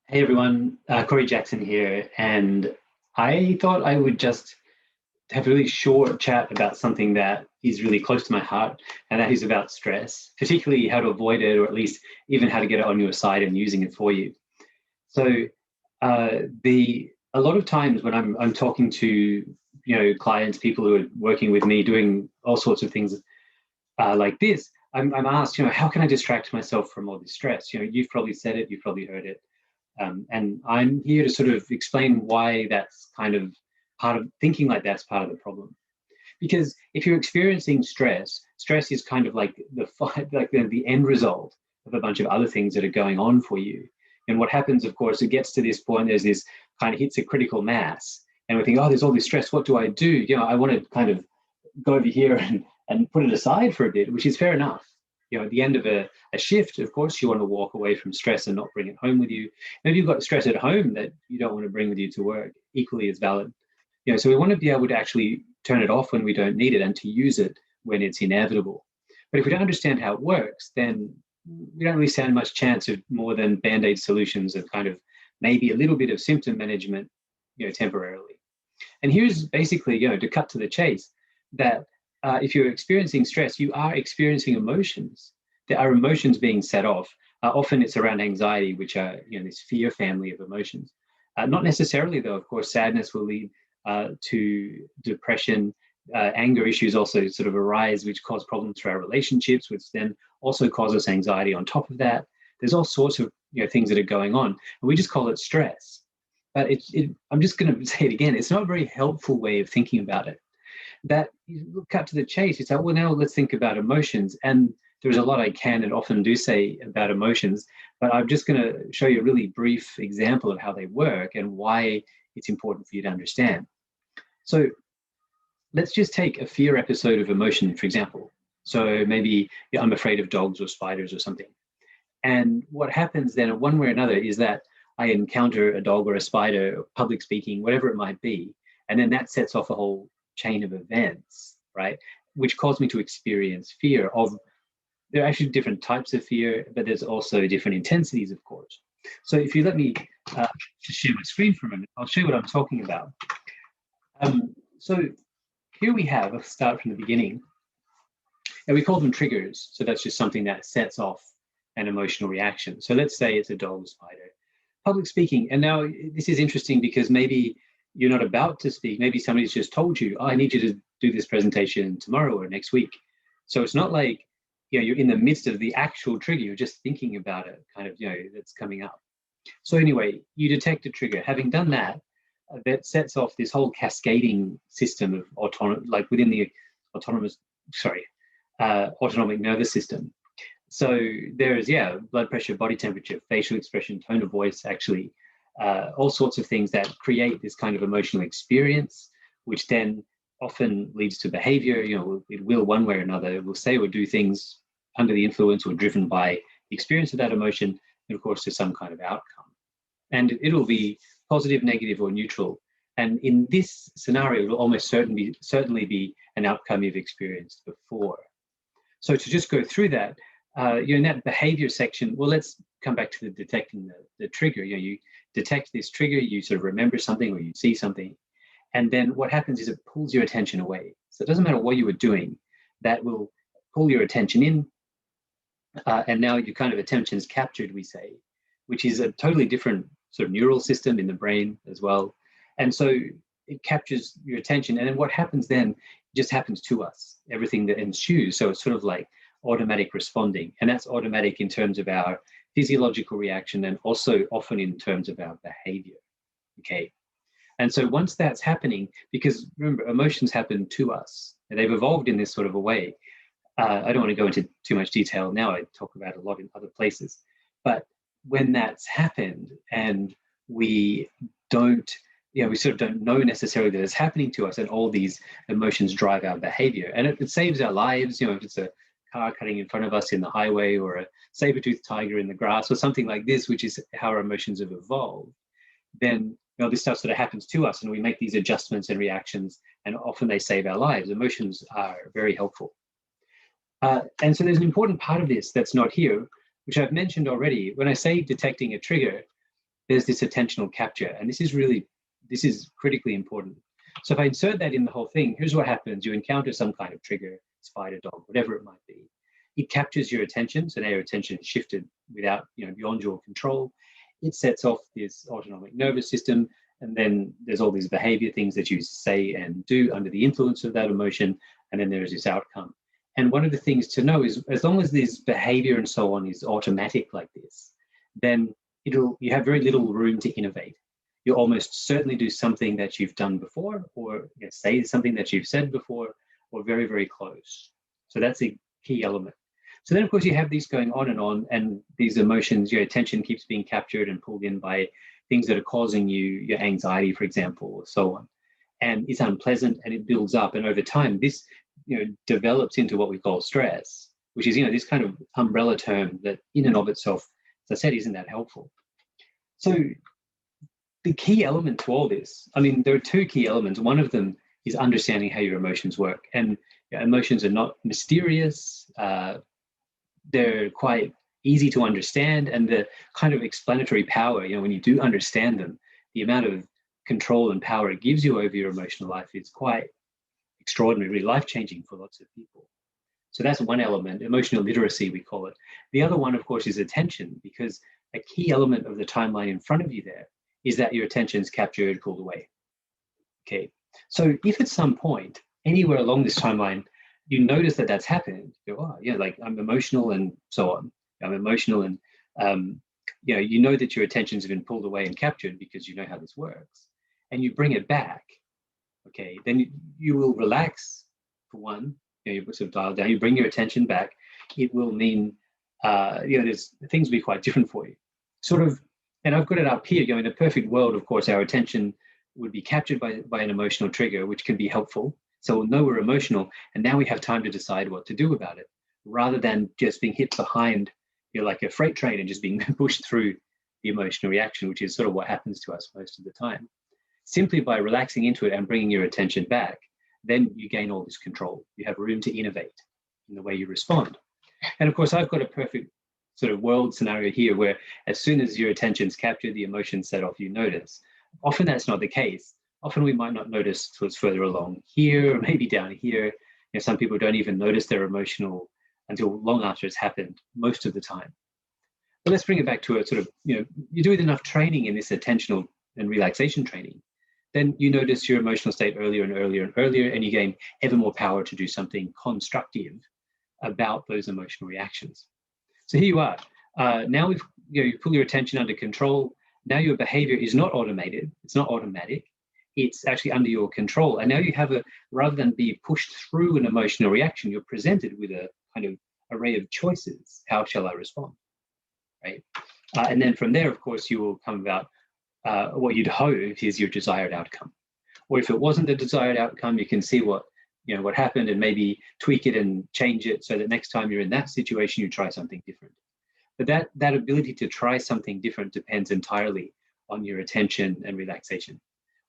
Hey everyone, Corey Jackson here, and I thought I would just have a really short chat about something that is really close to my heart, and that is about stress, particularly how to avoid it, or at least even how to get it on your side and using it for you. So, the a lot of times when I'm talking to clients, people who are working with me, doing all sorts of things like this, I'm asked, how can I distract myself from all this stress? You've probably said it, you've probably heard it. And I'm here to sort of explain why that's kind of part of thinking like that's part of the problem. Because if you're experiencing stress, stress is kind of like the end result of a bunch of other things that are going on for you. And what happens, of course, it gets to this point, there's this kind of hits a critical mass. And we think, oh, there's all this stress. What do I do? I want to kind of go over here and put it aside for a bit, which is fair enough. At the end of a shift, of course, you want to walk away from stress and not bring it home with you. Maybe you've got stress at home that you don't want to bring with you to work, equally as valid. So we want to be able to actually turn it off when we don't need it and to use it when it's inevitable. But if we don't understand how it works, then we don't really stand much chance of more than band-aid solutions of kind of maybe a little bit of symptom management, temporarily. And here's basically, to cut to the chase, that if you're experiencing stress, you are experiencing emotions. There are emotions being set off. Often it's around anxiety, which are this fear family of emotions. Not necessarily, though. Of course, sadness will lead to depression. Anger issues also sort of arise, which cause problems for our relationships, which then also causes anxiety on top of that. There's all sorts of things that are going on, and we just call it stress. But I'm just going to say it again. It's not a very helpful way of thinking about it. That you cut to the chase. It's like, well, now let's think about emotions. And there's a lot I can and often do say about emotions, but I'm just going to show you a really brief example of how they work and why it's important for you to understand. So let's just take a fear episode of emotion, for example. So maybe I'm afraid of dogs or spiders or something. And what happens then, one way or another, is that I encounter a dog or a spider, public speaking, whatever it might be. And then that sets off a whole chain of events, right? Which cause me to experience fear of, there are actually different types of fear, but there's also different intensities, of course. So if you let me just share my screen for a moment, I'll show you what I'm talking about. So here we have, I'll start from the beginning, and we call them triggers. So that's just something that sets off an emotional reaction. So let's say it's a dog or spider. Public speaking, and now this is interesting because maybe you're not about to speak. Maybe somebody's just told you, oh, I need you to do this presentation tomorrow or next week. So it's not like, you're in the midst of the actual trigger. You're just thinking about it, kind of, that's coming up. So anyway, you detect a trigger. Having done that, that sets off this whole cascading system of like within the autonomic nervous system. So there is, blood pressure, body temperature, facial expression, tone of voice, actually, all sorts of things that create this kind of emotional experience, which then often leads to behavior. It will one way or another. It will say or do things under the influence or driven by the experience of that emotion, and of course, to some kind of outcome. And it'll be positive, negative, or neutral. And in this scenario, it will almost certainly be an outcome you've experienced before. So to just go through that, in that behavior section, well, let's come back to the detecting the trigger. You detect this trigger, you sort of remember something or you see something, and then what happens is it pulls your attention away. So it doesn't matter what you were doing, that will pull your attention in, and now your kind of attention is captured, we say, which is a totally different sort of neural system in the brain as well. And so it captures your attention, and then what happens then just happens to us, everything that ensues. So it's sort of like automatic responding, and that's automatic in terms of our physiological reaction and also often in terms of our behavior. Okay. And so once that's happening, because remember, emotions happen to us, and they've evolved in this sort of a way. I don't want to go into too much detail now. I talk about it a lot in other places. But when that's happened and we don't, we sort of don't know necessarily that it's happening to us, and all these emotions drive our behavior. And it saves our lives, if it's a car cutting in front of us in the highway or a saber-toothed tiger in the grass or something like this, which is how our emotions have evolved, then this stuff sort of happens to us and we make these adjustments and reactions, and often they save our lives. Emotions are very helpful. And so there's an important part of this that's not here, which I've mentioned already. When I say detecting a trigger, there's this attentional capture. And this is critically important. So if I insert that in the whole thing, here's what happens. You encounter some kind of trigger, spider, dog, whatever it might be. It captures your attention. So now your attention is shifted without, beyond your control. It sets off this autonomic nervous system. And then there's all these behavior things that you say and do under the influence of that emotion. And then there's this outcome. And one of the things to know is, as long as this behavior and so on is automatic like this, then you have very little room to innovate. You'll almost certainly do something that you've done before, or say something that you've said before, or very, very close. So that's a key element. So then, of course, you have these going on, and these emotions, your attention keeps being captured and pulled in by things that are causing you your anxiety, for example, or so on. And it's unpleasant, and it builds up. And over time, this develops into what we call stress, which is this kind of umbrella term that in and of itself, as I said, isn't that helpful. So the key element to all this, there are two key elements. One of them is understanding how your emotions work. And emotions are not mysterious. They're quite easy to understand. And the kind of explanatory power, when you do understand them, the amount of control and power it gives you over your emotional life is quite extraordinary, really life-changing for lots of people. So that's one element, emotional literacy, we call it. The other one, of course, is attention, because a key element of the timeline in front of you there is that your attention is captured, pulled away. Okay, so if at some point, anywhere along this timeline, you notice that that's happened, you go, oh, yeah, like I'm emotional and so on. I'm emotional and, you know that your attentions have been pulled away and captured because you know how this works. And you bring it back, okay, then you will relax for one, you sort of dial down, you bring your attention back, it will mean, there's things will be quite different for you. Sort of, and I've got it up here, in a perfect world, of course, our attention would be captured by an emotional trigger, which can be helpful. So we'll know we're emotional, and now we have time to decide what to do about it, rather than just being hit behind, like a freight train and just being pushed through the emotional reaction, which is sort of what happens to us most of the time. Simply by relaxing into it and bringing your attention back, then you gain all this control. You have room to innovate in the way you respond. And of course, I've got a perfect sort of world scenario here where as soon as your attention's captured, the emotions set off, you notice. Often that's not the case. Often we might not notice till it's further along here, or maybe down here. Some people don't even notice they're emotional until long after it's happened, most of the time. But let's bring it back to a sort of, you do enough training in this attentional and relaxation training, then you notice your emotional state earlier and earlier and earlier, and you gain ever more power to do something constructive about those emotional reactions. So here you are. Now you pull your attention under control. Now your behavior is not automated. It's not automatic. It's actually under your control. And now you have rather than be pushed through an emotional reaction, you're presented with a kind of array of choices. How shall I respond? Right? And then from there, of course, you will come about what you'd hope is your desired outcome. Or if it wasn't the desired outcome, you can see what happened and maybe tweak it and change it so that next time you're in that situation, you try something different. But that ability to try something different depends entirely on your attention and relaxation,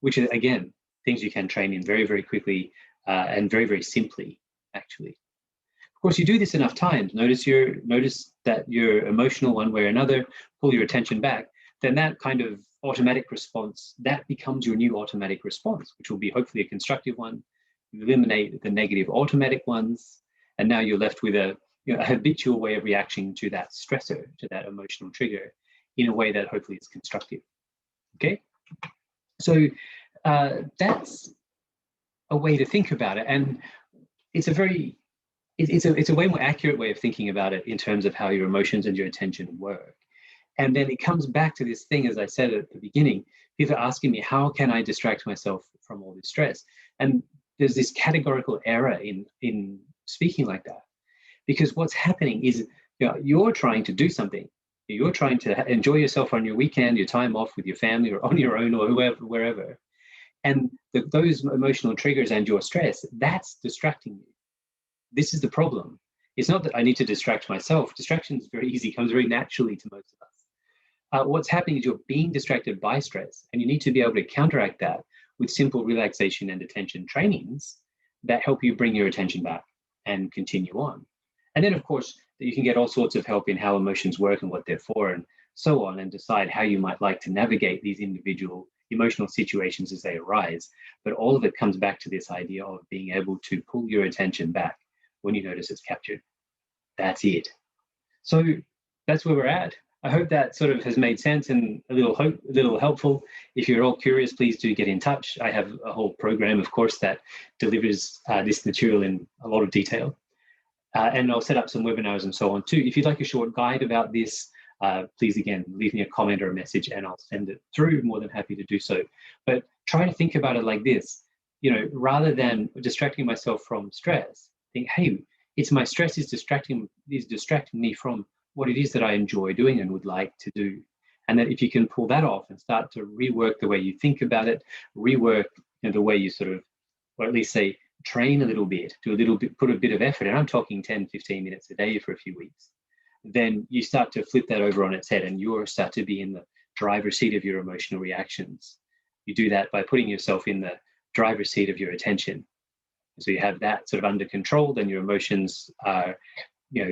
which is, again, things you can train in very, very quickly and very, very simply, actually. Of course, you do this enough times, notice that you're emotional one way or another, pull your attention back, then that kind of automatic response, that becomes your new automatic response, which will be hopefully a constructive one. You eliminate the negative automatic ones, and now you're left with a habitual way of reacting to that stressor, to that emotional trigger, in a way that hopefully is constructive. Okay, so that's a way to think about it, and it's a way more accurate way of thinking about it in terms of how your emotions and your attention work. And then it comes back to this thing, as I said at the beginning, people are asking me, how can I distract myself from all this stress? And there's this categorical error in speaking like that, because what's happening is you're trying to do something. You're trying to enjoy yourself on your weekend, your time off with your family, or on your own, or wherever. And those emotional triggers and your stress, that's distracting you. This is the problem. It's not that I need to distract myself. Distraction is very easy, comes very naturally to most of us. What's happening is you're being distracted by stress, and you need to be able to counteract that with simple relaxation and attention trainings that help you bring your attention back and continue on. And then, of course, you can get all sorts of help in how emotions work and what they're for, and so on, and decide how you might like to navigate these individual emotional situations as they arise. But all of it comes back to this idea of being able to pull your attention back when you notice it's captured. That's it. So that's where we're at. I hope that sort of has made sense and a little helpful. If you're all curious, please do get in touch. I have a whole program, of course, that delivers this material in a lot of detail. And I'll set up some webinars and so on too. If you'd like a short guide about this, please, again, leave me a comment or a message and I'll send it through. More than happy to do so. But try to think about it like this, rather than distracting myself from stress, think, hey, it's my stress is distracting me from what it is that I enjoy doing and would like to do. And that if you can pull that off and start to rework the way you think about it, rework the way you sort of, or at least say, train a little bit, put a bit of effort, and I'm talking 10, 15 minutes a day for a few weeks, then you start to flip that over on its head and you start to be in the driver's seat of your emotional reactions. You do that by putting yourself in the driver's seat of your attention. So you have that sort of under control, then your emotions are,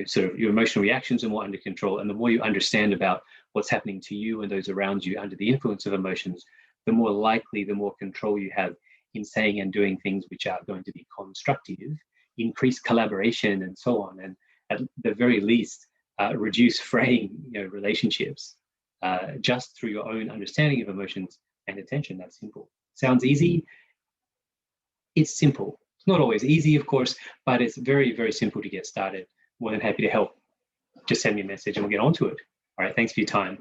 sort of your emotional reactions are more under control. And the more you understand about what's happening to you and those around you under the influence of emotions, the more likely, the more control you have in saying and doing things which are going to be constructive, increase collaboration and so on. And at the very least, reduce fraying relationships just through your own understanding of emotions and attention. That's simple. Sounds easy. It's simple. It's not always easy, of course, but it's very, very simple to get started. More than happy to help. Just send me a message and we'll get on to it. All right, thanks for your time.